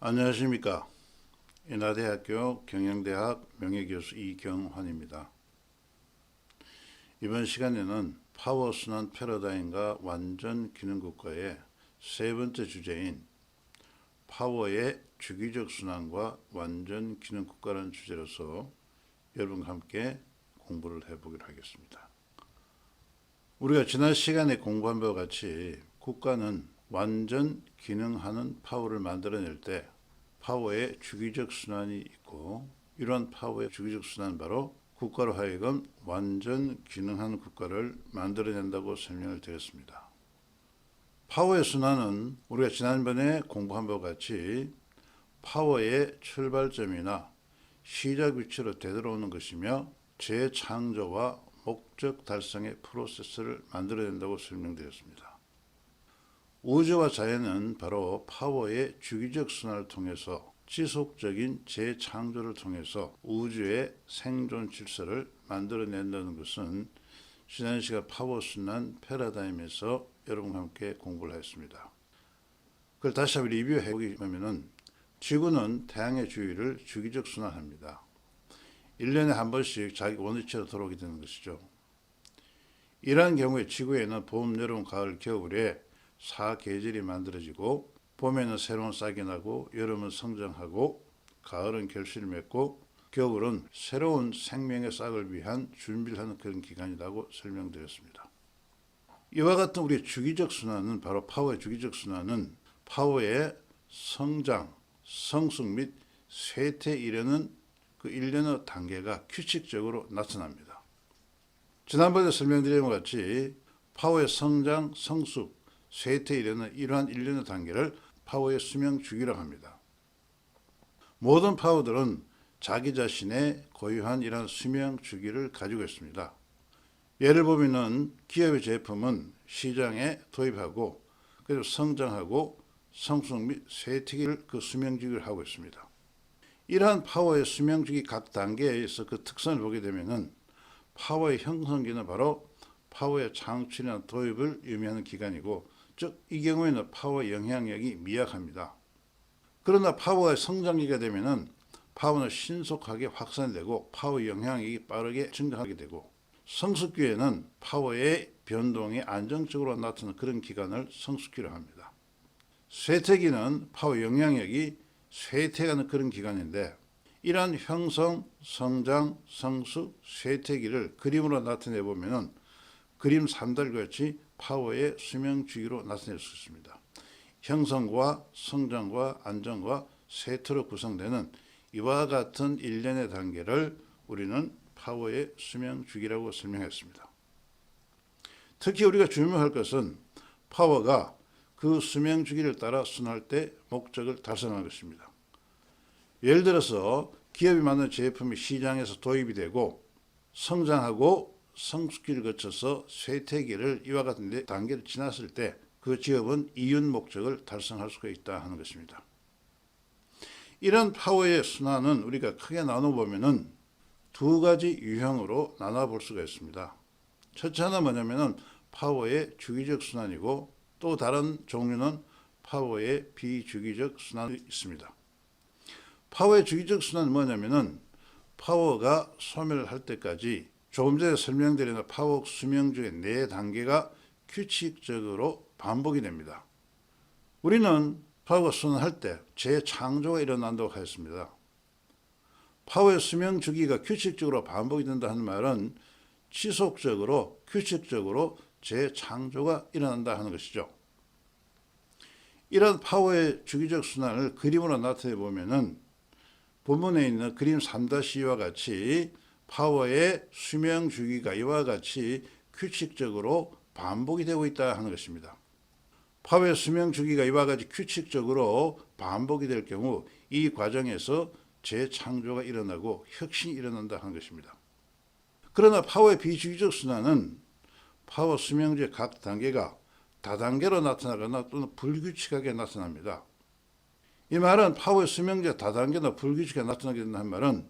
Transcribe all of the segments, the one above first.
안녕하십니까. 인하대학교 경영대학 명예교수 이경환입니다. 이번 시간에는 파워순환 패러다임과 완전 기능국가의 세 번째 주제인 파워의 주기적 순환과 완전 기능국가라는 주제로서 여러분과 함께 공부를 해보기로 하겠습니다. 우리가 지난 시간에 공부한 바와 같이 국가는 완전 기능하는 파워를 만들어낼 때 파워의 주기적 순환이 있고, 이러한 파워의 주기적 순환은 바로 국가로 하여금 완전 기능하는 국가를 만들어낸다고 설명을 드렸습니다. 파워의 순환은 우리가 지난번에 공부한 바와 같이 파워의 출발점이나 시작 위치로 되돌아오는 것이며 재창조와 목적 달성의 프로세스를 만들어낸다고 설명드렸습니다. 우주와 자연은 바로 파워의 주기적 순환을 통해서 지속적인 재창조를 통해서 우주의 생존 질서를 만들어낸다는 것은 지난 시간 파워순환 패러다임에서 여러분과 함께 공부를 했습니다. 그걸 다시 한번 리뷰해 보면 지구는 태양의 주위를 주기적 순환합니다. 1년에 한 번씩 자기 원위치로 돌아오게 되는 것이죠. 이러한 경우에 지구에는 봄, 여름, 가을, 겨울에 4계절이 만들어지고, 봄에는 새로운 싹이 나고, 여름은 성장하고, 가을은 결실을 맺고, 겨울은 새로운 생명의 싹을 위한 준비를 하는 그런 기간이라고 설명드렸습니다. 이와 같은 우리의 주기적 순환은 바로 파워의 주기적 순환은 파워의 성장, 성숙 및 쇠퇴에 이르는 그 일련의 단계가 규칙적으로 나타납니다. 지난번에 설명드린 것 같이 파워의 성장, 성숙, 쇠퇴에 이르는 이러한 일련의 단계를 파워의 수명 주기라고 합니다. 모든 파워들은 자기 자신의 고유한 이러한 수명 주기를 가지고 있습니다. 예를 보면은 기업의 제품은 시장에 도입하고 그리고 성장하고 성숙 및 쇠퇴기를 그 수명 주기를 하고 있습니다. 이러한 파워의 수명 주기 각 단계에서 그 특성을 보게 되면은 파워의 형성기는 바로 파워의 창출이나 도입을 의미하는 기간이고, 즉 이 경우에는 파워 영향력이 미약합니다. 그러나 파워의 성장기가 되면은 파워는 신속하게 확산되고 파워 영향력이 빠르게 증가하게 되고, 성숙기에는 파워의 변동이 안정적으로 나타나는 그런 기간을 성숙기로 합니다. 쇠퇴기는 파워 영향력이 쇠퇴하는 그런 기간인데, 이러한 형성, 성장, 성숙, 쇠퇴기를 그림으로 나타내 보면은 그림 3달과 같이 파워의 수명 주기로 나타낼 수 있습니다. 형성과 성장과 안정과 쇠퇴로 구성되는 이와 같은 일련의 단계를 우리는 파워의 수명 주기라고 설명했습니다. 특히 우리가 주목할 것은 파워가 그 수명 주기를 따라 순환할 때 목적을 달성하는 것입니다. 예를 들어서 기업이 만든 제품이 시장에서 도입이 되고 성장하고 성숙기를 거쳐서 쇠퇴기를 이와 같은 단계를 지났을 때 그 기업은 이윤 목적을 달성할 수가 있다 하는 것입니다. 이런 파워의 순환은 우리가 크게 나눠보면은 두 가지 유형으로 나눠볼 수가 있습니다. 첫째 하나 뭐냐면은 파워의 주기적 순환이고, 또 다른 종류는 파워의 비주기적 순환이 있습니다. 파워의 주기적 순환은 뭐냐면은 파워가 소멸할 때까지 조금 전에 설명드린 파워 수명주의 4단계가 규칙적으로 반복이 됩니다. 우리는 파워가 순환할 때 재창조가 일어난다고 하였습니다. 파워의 수명 주기가 규칙적으로 반복이 된다 하는 말은 지속적으로 규칙적으로 재창조가 일어난다 하는 것이죠. 이런 파워의 주기적 순환을 그림으로 나타내 보면은 본문에 있는 그림 3-2와 같이 파워의 수명 주기가 이와 같이 규칙적으로 반복이 되고 있다 하는 것입니다. 파워의 수명 주기가 이와 같이 규칙적으로 반복이 될 경우 이 과정에서 재창조가 일어나고 혁신이 일어난다 하는 것입니다. 그러나 파워의 비주기적 순환은 파워 수명주의 각 단계가 다단계로 나타나거나 또는 불규칙하게 나타납니다. 이 말은 파워의 수명주의 다단계나 불규칙하게 나타나게 된다는 말은,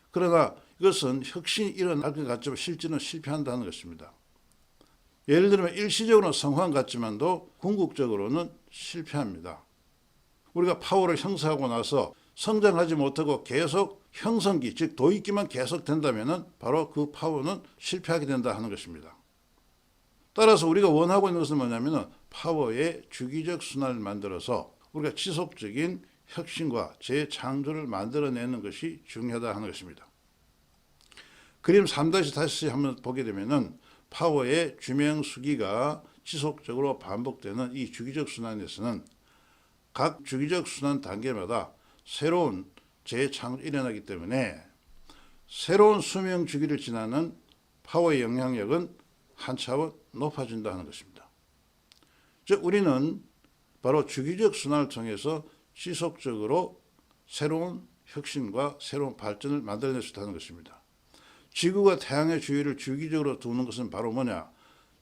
그러나 이것은 혁신이 일어날 것 같지만 실제는 실패한다는 것입니다. 예를 들면 일시적으로는 성공 같지만도 궁극적으로는 실패합니다. 우리가 파워를 형성하고 나서 성장하지 못하고 계속 형성기, 즉 도입기만 계속 된다면 바로 그 파워는 실패하게 된다 하는 것입니다. 따라서 우리가 원하고 있는 것은 뭐냐면 파워의 주기적 순환을 만들어서 우리가 지속적인 혁신과 재창조를 만들어내는 것이 중요하다 하는 것입니다. 그림 3-5 한번 보게 되면 파워의 주명수기가 지속적으로 반복되는 이 주기적 순환에서는 각 주기적 순환 단계마다 새로운 재창조가 일어나기 때문에 새로운 수명 주기를 지나는 파워의 영향력은 한 차원 높아진다 하는 것입니다. 즉 우리는 바로 주기적 순환을 통해서 지속적으로 새로운 혁신과 새로운 발전을 만들어낼 수 있다는 것입니다. 지구가 태양의 주위를 주기적으로 두는 것은 바로 뭐냐?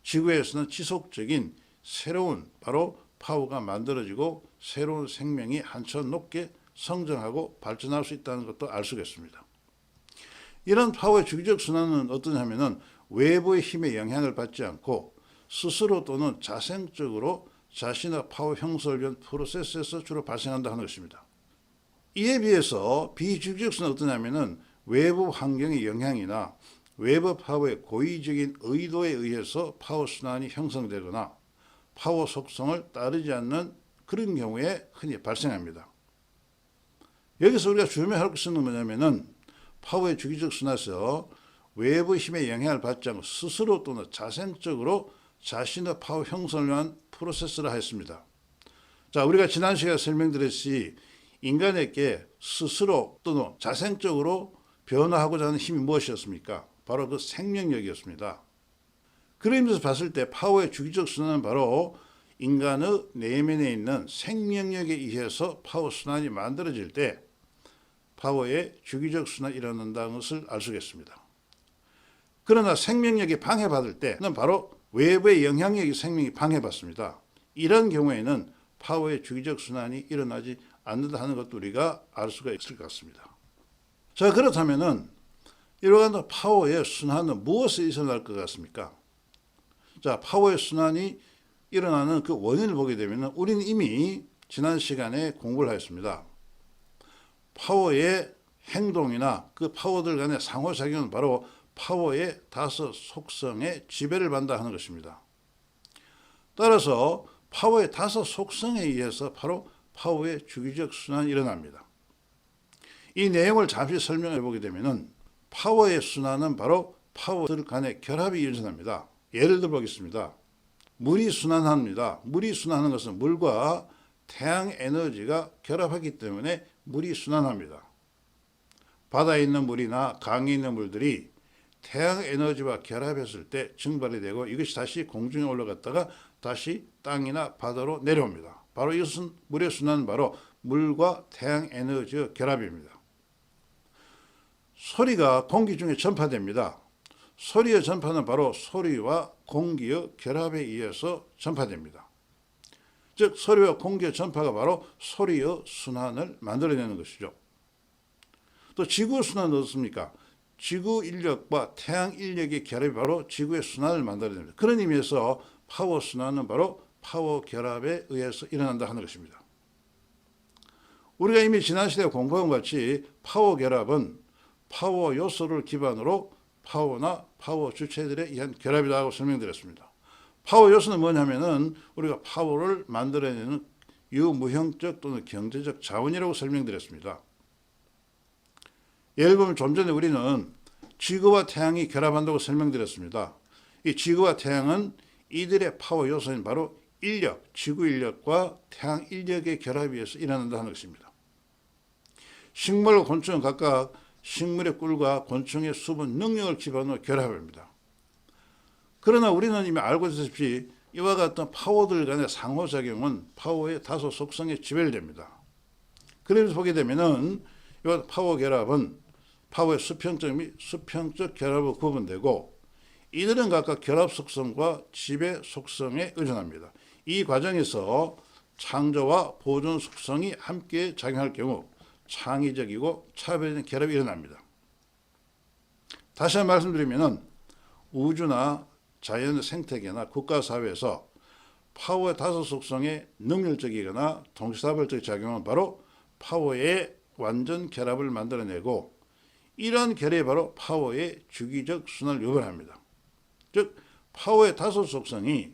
지구에서는 지속적인 새로운 바로 파워가 만들어지고 새로운 생명이 한 차원 높게 성장하고 발전할 수 있다는 것도 알 수가 있습니다. 이런 파워의 주기적 순환은 어떠냐면은 외부의 힘에 영향을 받지 않고 스스로 또는 자생적으로 자신의 파워 형성을 위한 프로세스에서 주로 발생한다 하는 것입니다. 이에 비해서 비주기적 순환은 어떠냐면은 외부 환경의 영향이나 외부 파워의 고의적인 의도에 의해서 파워 순환이 형성되거나 파워 속성을 따르지 않는 그런 경우에 흔히 발생합니다. 여기서 우리가 주의할 것은 뭐냐면은 파워의 주기적 순환에서 외부 힘의 영향을 받지 않고 스스로 또는 자생적으로 자신의 파워 형성을 위한 프로세스를 하였습니다. 자, 우리가 지난 시간에 설명드렸듯이 인간에게 스스로 또는 자생적으로 변화하고자 하는 힘이 무엇이었습니까? 바로 그 생명력이었습니다. 그런 의미에서 봤을 때 파워의 주기적 순환은 바로 인간의 내면에 있는 생명력에 의해서 파워 순환이 만들어질 때 파워의 주기적 순환이 일어난다는 것을 알 수 있겠습니다. 그러나 생명력이 방해받을 때는 바로 외부의 영향력이 생명이 방해받습니다. 이런 경우에는 파워의 주기적 순환이 일어나지 않는다 하는 것도 우리가 알 수가 있을 것 같습니다. 자, 그렇다면은 이러한 파워의 순환은 무엇에 일어날 것 같습니까? 자, 파워의 순환이 일어나는 그 원인을 보게 되면 우리는 이미 지난 시간에 공부를 하였습니다. 파워의 행동이나 그 파워들 간의 상호작용은 바로 파워의 5 속성의 지배를 받는다 하는 것입니다. 따라서 파워의 5 속성에 의해서 바로 파워의 주기적 순환이 일어납니다. 이 내용을 잠시 설명해 보게 되면 파워의 순환은 바로 파워들 간의 결합이 일어납니다. 예를 들어 보겠습니다. 물이 순환합니다. 물이 순환하는 것은 물과 태양 에너지가 결합하기 때문에 물이 순환합니다. 바다에 있는 물이나 강에 있는 물들이 태양 에너지와 결합했을 때 증발이 되고 이것이 다시 공중에 올라갔다가 다시 땅이나 바다로 내려옵니다. 바로 이것은 물의 순환은 바로 물과 태양 에너지의 결합입니다. 소리가 공기 중에 전파됩니다. 소리의 전파는 바로 소리와 공기의 결합에 의해서 전파됩니다. 즉 소리와 공기의 전파가 바로 소리의 순환을 만들어내는 것이죠. 또 지구 순환은 어떻습니까? 지구 인력과 태양 인력의 결합이 바로 지구의 순환을 만들어냅니다. 그런 의미에서 파워 순환은 바로 파워 결합에 의해서 일어난다 하는 것입니다. 우리가 이미 지난 시대에 공부한 것 같이 파워 결합은 파워 요소를 기반으로 파워나 파워 주체들에 의한 결합이다 하고 설명드렸습니다. 파워 요소는 뭐냐면은 우리가 파워를 만들어내는 유무형적 또는 경제적 자원이라고 설명드렸습니다. 예를 들면 좀 전에 우리는 지구와 태양이 결합한다고 설명드렸습니다. 이 지구와 태양은 이들의 파워 요소인 바로 인력, 지구 인력과 태양 인력의 결합에 의해서 일어난다 하는 것입니다. 식물과 곤충은 각각 식물의 꿀과 곤충의 수분 능력을 기반으로 결합합니다. 그러나 우리는 이미 알고 있다시피 이와 같은 파워들 간의 상호작용은 파워의 5 속성에 지배를 됩니다. 그래서 보게 되면은 이 파워 결합은 파워의 수평적 및 수평적 결합으로 구분되고 이들은 각각 결합 속성과 지배 속성에 의존합니다. 이 과정에서 창조와 보존 속성이 함께 작용할 경우 창의적이고 차별적인 결합이 일어납니다. 다시 한번 말씀드리면 우주나 자연 생태계나 국가사회에서 파워의 다섯 속성에 능률적이거나 동시다발적 작용은 바로 파워의 완전 결합을 만들어내고, 이러한 결합이 바로 파워의 주기적 순환을 유발합니다. 즉 파워의 다섯 속성이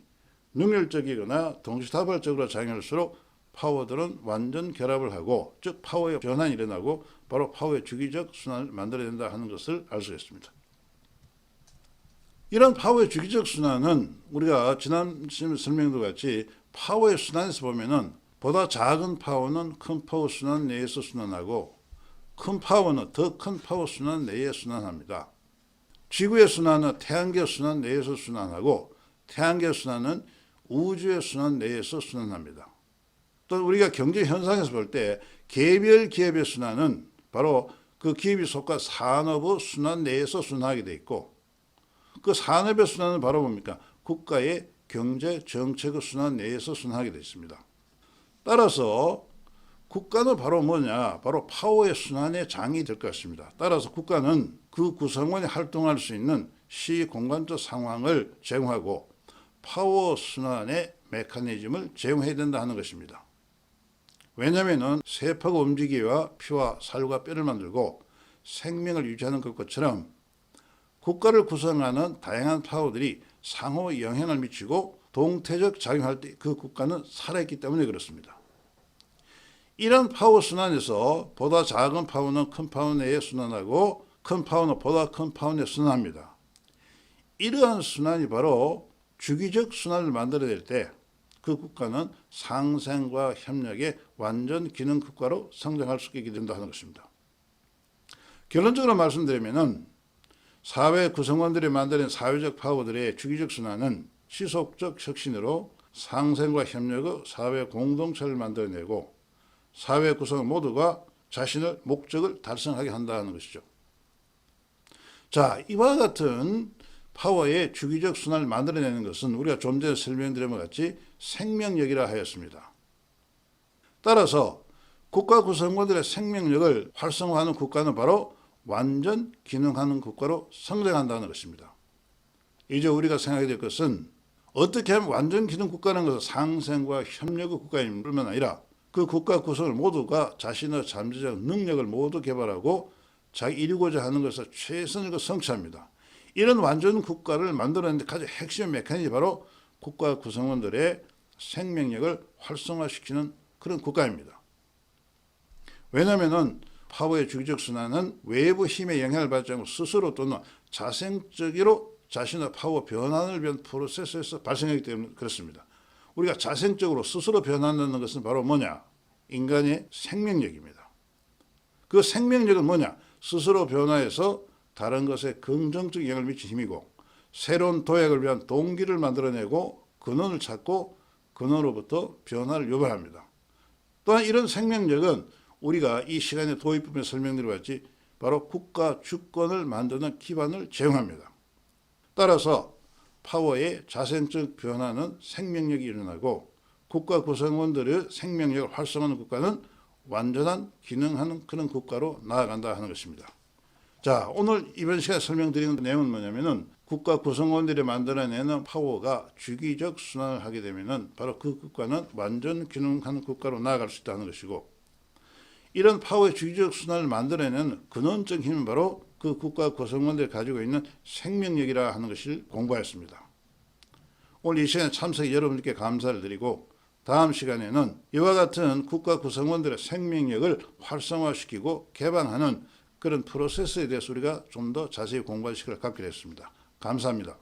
능률적이거나 동시다발적으로 작용할수록 파워들은 완전 결합을 하고, 즉 파워의 변환이 일어나고 바로 파워의 주기적 순환을 만들어낸다 하는 것을 알 수 있습니다. 이런 파워의 주기적 순환은 우리가 지난 설명도 같이 파워의 순환에서 보면은 보다 작은 파워는 큰 파워 순환 내에서 순환하고, 큰 파워는 더 큰 파워 순환 내에 순환합니다. 지구의 순환은 태양계 순환 내에서 순환하고, 태양계 순환은 우주의 순환 내에서 순환합니다. 또 우리가 경제 현상에서 볼 때 개별 기업의 순환은 바로 그 기업이 속한 산업의 순환 내에서 순환하게 돼 있고, 그 산업의 순환은 바로 뭡니까? 국가의 경제 정책의 순환 내에서 순환하게 되어 있습니다. 따라서 국가는 바로 뭐냐? 바로 파워의 순환의 장이 될 것입니다. 따라서 국가는 그 구성원이 활동할 수 있는 시공간적 상황을 제공하고 파워 순환의 메커니즘을 제공해야 된다 하는 것입니다. 왜냐하면 세포가 움직이와 피와 살과 뼈를 만들고 생명을 유지하는 것처럼 국가를 구성하는 다양한 파워들이 상호 영향을 미치고 동태적 작용할 때 그 국가는 살아있기 때문에 그렇습니다. 이런 파워 순환에서 보다 작은 파워는 큰 파워 내에 순환하고, 큰 파워는 보다 큰 파워 내에 순환합니다. 이러한 순환이 바로 주기적 순환을 만들어낼 때 그 국가는 상생과 협력의 완전 기능 국가로 성장할 수 있게 된다 하는 것입니다. 결론적으로 말씀드리면은 사회 구성원들이 만드는 사회적 파워들의 주기적 순환은 지속적 혁신으로 상생과 협력의 사회 공동체를 만들어내고 사회 구성원 모두가 자신의 목적을 달성하게 한다는 것이죠. 자, 이와 같은 파워의 주기적 순환을 만들어내는 것은 우리가 좀 전에 설명드린 것 같이 생명력이라 하였습니다. 따라서 국가 구성원들의 생명력을 활성화하는 국가는 바로 완전 기능하는 국가로 성장한다는 것입니다. 이제 우리가 생각해야 될 것은 어떻게 하면 완전 기능 국가라는 것은 상생과 협력의 국가일 뿐만 아니라 그 국가 구성을 모두가 자신의 잠재적 능력을 모두 개발하고 자기 이루고자 하는 것을 최선을 성취합니다. 이런 완전 국가를 만들어내는 데 가장 핵심 메커니즘이 바로 국가 구성원들의 생명력을 활성화시키는 그런 국가입니다. 왜냐하면 파워의 주기적 순환은 외부 힘의 영향을 받지 않고 스스로 또는 자생적으로 자신의 파워 변환을 위한 프로세스에서 발생하기 때문에 그렇습니다. 우리가 자생적으로 스스로 변환하는 것은 바로 뭐냐? 인간의 생명력입니다. 그 생명력은 뭐냐? 스스로 변화해서 다른 것에 긍정적 영향을 미친 힘이고, 새로운 도약을 위한 동기를 만들어내고 근원을 찾고 근원으로부터 변화를 유발합니다. 또한 이런 생명력은 우리가 이 시간에 도입 부분에 설명드려봤지 바로 국가 주권을 만드는 기반을 제공합니다. 따라서 파워의 자생적 변화는 생명력이 일어나고 국가 구성원들의 생명력을 활성화하는 국가는 완전한 기능하는 그런 국가로 나아간다 하는 것입니다. 자, 오늘 이번 시간에 설명드리는 내용은 뭐냐면은 국가 구성원들이 만들어내는 파워가 주기적 순환을 하게 되면은 바로 그 국가는 완전 기능하는 국가로 나아갈 수 있다는 것이고, 이런 파워의 주기적 순환을 만들어내는 근원적 힘은 바로 그 국가 구성원들이 가지고 있는 생명력이라 하는 것을 공부하였습니다. 오늘 이 시간에 참석해 여러분께 감사를 드리고, 다음 시간에는 이와 같은 국가 구성원들의 생명력을 활성화시키고 개방하는 그런 프로세스에 대해서 우리가 좀 더 자세히 공부할 시간을 갖기로 했습니다. 감사합니다.